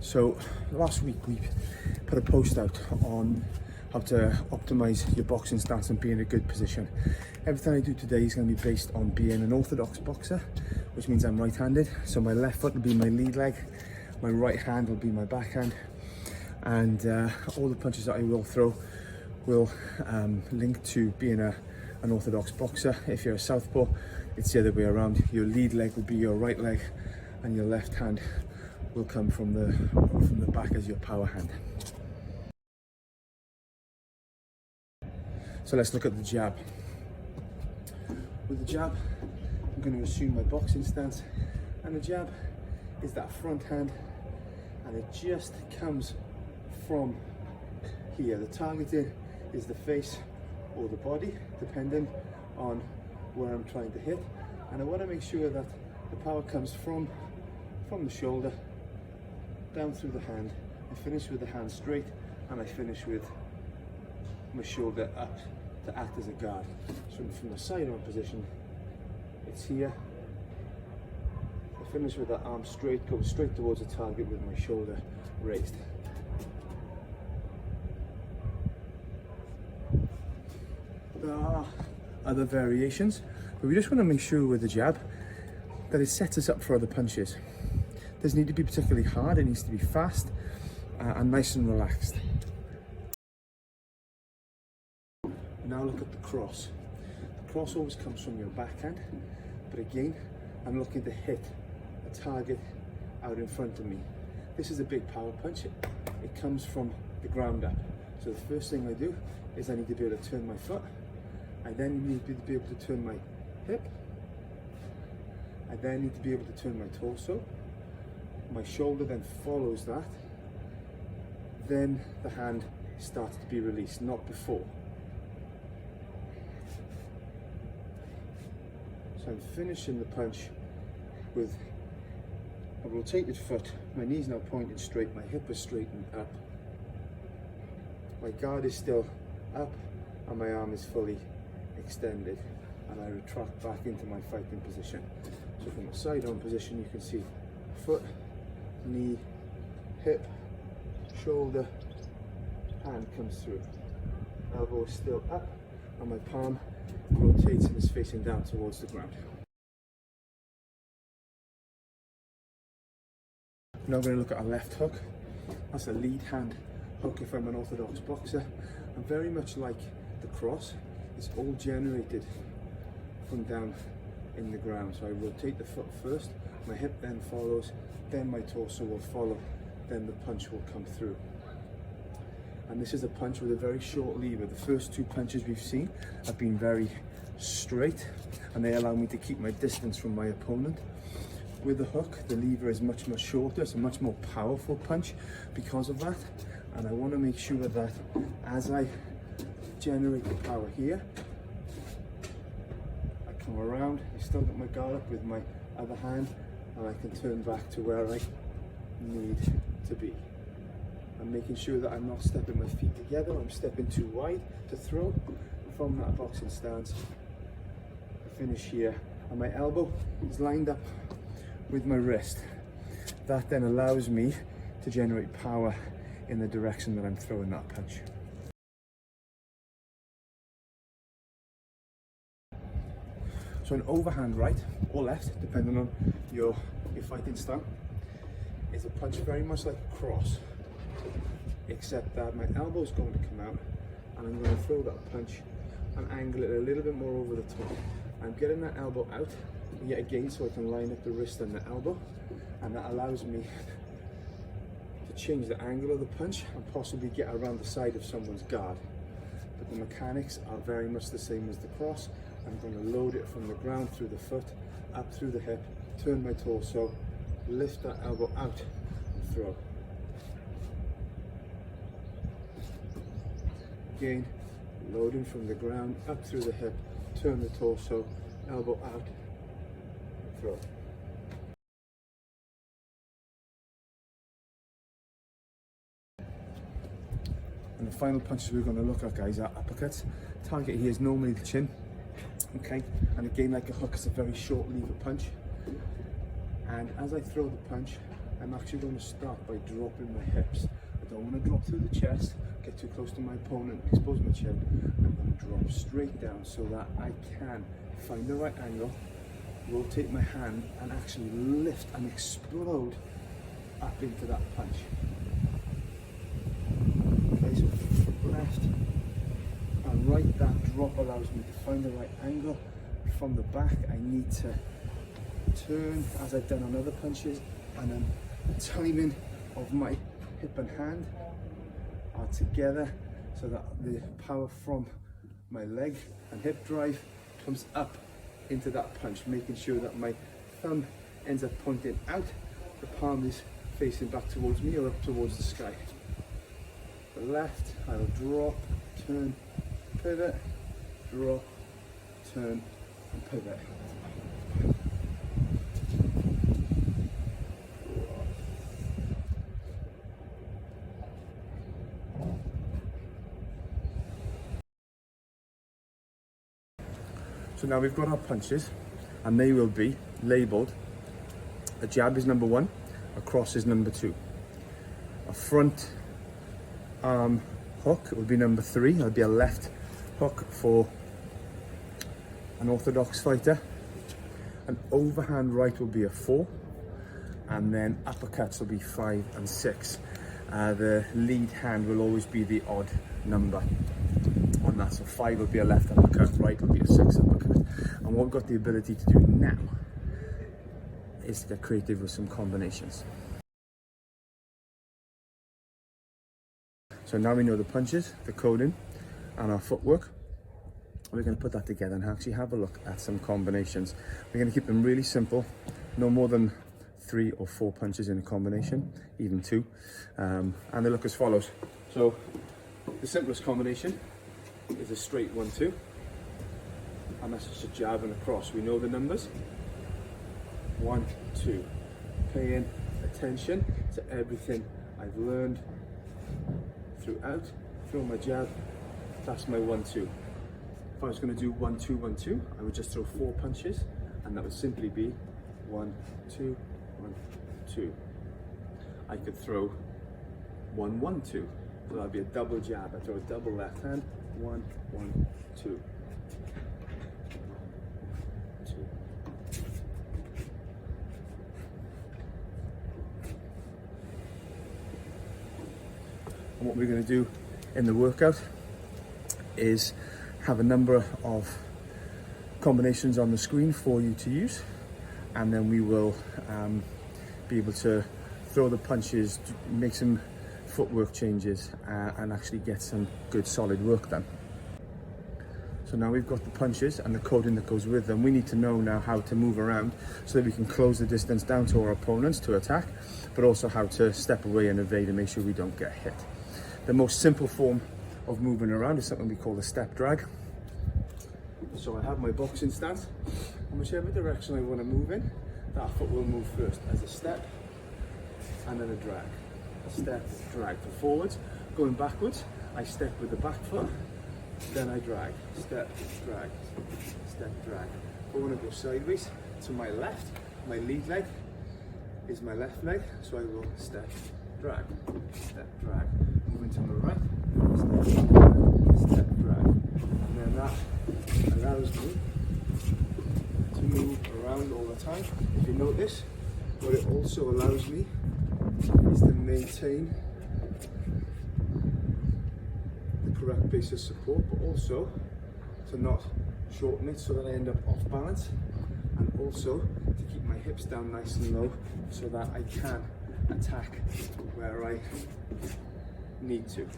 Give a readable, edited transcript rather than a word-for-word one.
So last week we put a post out on how to optimize your boxing stance and be in a good position. Everything I do today is going to be based on being an orthodox boxer, which means I'm right-handed. So my left foot will be my lead leg, my right hand will be my backhand, and all the punches that I will throw will link to being an orthodox boxer. If you're a southpaw, it's the other way around. Your lead leg will be your right leg, and your left hand will come from the back as your power hand. So let's look at the jab. With the jab, I'm going to assume my boxing stance, and the jab is that front hand, and it just comes from here. The targeting is the face or the body, depending on where I'm trying to hit, and I want to make sure that the power comes from the shoulder down through the hand. I finish with the hand straight, and I finish with my shoulder up to act as a guard. So from the side on position, it's here. I finish with the arm straight, going straight towards the target with my shoulder raised. There are other variations, but we just want to make sure with the jab that it sets us up for other punches. It doesn't need to be particularly hard, it needs to be fast and nice and relaxed. Now look at the cross. The cross always comes from your backhand, but again, I'm looking to hit a target out in front of me. This is a big power punch. It comes from the ground up. So the first thing I do is I need to be able to turn my foot. I then need to be able to turn my hip. I then need to be able to turn my torso. My shoulder then follows that. Then the hand starts to be released, not before. So I'm finishing the punch with a rotated foot. My knee's now pointed straight, my hip is straightened up. My guard is still up, and my arm is fully extended, and I retract back into my fighting position. So from the side on position, you can see foot, knee, hip, shoulder, hand comes through. Elbow is still up, and my palm rotates and is facing down towards the ground. Now I'm going to look at a left hook. That's a lead hand hook if I'm an orthodox boxer. And very much like the cross, it's all generated from down in the ground. So I rotate the foot first, my hip then follows, then my torso will follow, then the punch will come through. And this is a punch with a very short lever. The first two punches we've seen have been very straight, and they allow me to keep my distance from my opponent. With the hook, the lever is much shorter. It's a much more powerful punch because of that. And I want to make sure that as I generate the power here, I come around, I still got my guard up with my other hand, and I can turn back to where I need to be. I'm making sure that I'm not stepping my feet together, I'm stepping too wide to throw. From that boxing stance, I finish here, and my elbow is lined up with my wrist. That then allows me to generate power in the direction that I'm throwing that punch. So an overhand right or left, depending on your fighting style, is a punch very much like a cross, except that my elbow is going to come out, and I'm going to throw that punch and angle it a little bit more over the top. I'm getting that elbow out yet again so I can line up the wrist and the elbow, and that allows me to change the angle of the punch and possibly get around the side of someone's guard. But the mechanics are very much the same as the cross. I'm going to load it from the ground through the foot, up through the hip, turn my torso, lift that elbow out and throw. Again, loading from the ground, up through the hip, turn the torso, elbow out, throw. And the final punches we're going to look at, guys, are uppercuts. Target here is normally the chin. Okay, and again, like a hook, it's a very short lever punch. And as I throw the punch, I'm actually going to start by dropping my hips. I don't want to drop through the chest, get too close to my opponent, expose my chin. I'm going to drop straight down so that I can find the right angle, rotate my hand, and actually lift and explode up into that punch. Okay, so left and right. That drop allows me to find the right angle. From the back, I need to turn as I've done on other punches, and then the timing of my hip and hand are together so that the power from my leg and hip drive comes up into that punch, making sure that my thumb ends up pointing out, the palm is facing back towards me or up towards the sky. The left, I will drop, turn, pivot, drop, turn, and pivot. So now we've got our punches, and they will be labelled. A jab is number 1, a cross is number 2. A front arm hook will be number 3. That'll be a left hook for an orthodox fighter. An overhand right will be a 4, and then uppercuts will be 5 and 6. The lead hand will always be the odd number on that, so 5 will be a left uppercut, right will be a 6 uppercut. And what we've got the ability to do now is to get creative with some combinations. So now we know the punches, the coding, and our footwork. We're going to put that together and actually have a look at some combinations. We're going to keep them really simple, no more than 3 or 4 punches in a combination, even 2, and they look as follows. So the simplest combination is a straight 1-2, and that's just a jab and a cross. We know the numbers. 1, 2. Paying attention to everything I've learned throughout. Throw my jab, that's my 1-2. If I was going to do 1-2, 1-2, I would just throw 4 punches, and that would simply be 1, 2, 1, 2. I could throw 1, 1, 2. So that'd be a double jab. I throw a double left hand. 1, 1, 2. 2. And what we're going to do in the workout is have a number of combinations on the screen for you to use, and then we will be able to throw the punches, make some footwork changes, and actually get some good solid work done. So now we've got the punches and the coding that goes with them. We need to know now how to move around so that we can close the distance down to our opponents to attack, but also how to step away and evade and make sure we don't get hit. The most simple form of moving around is something we call the step drag. So I have my boxing stance, and whichever direction I want to move in, that foot will move first as a step and then a drag. A step, drag for forwards. Going backwards, I step with the back foot, then I drag. Step, drag, step, drag. If I want to go sideways to my left, my lead leg is my left leg, so I will step, drag, step, drag. Moving to my right, step, drag, step, drag. And then that allows me to move around all the time. If you notice, what it also allows me is to maintain the correct base of support, but also to not shorten it so that I end up off balance, and also to keep my hips down nice and low so that I can attack where I need to.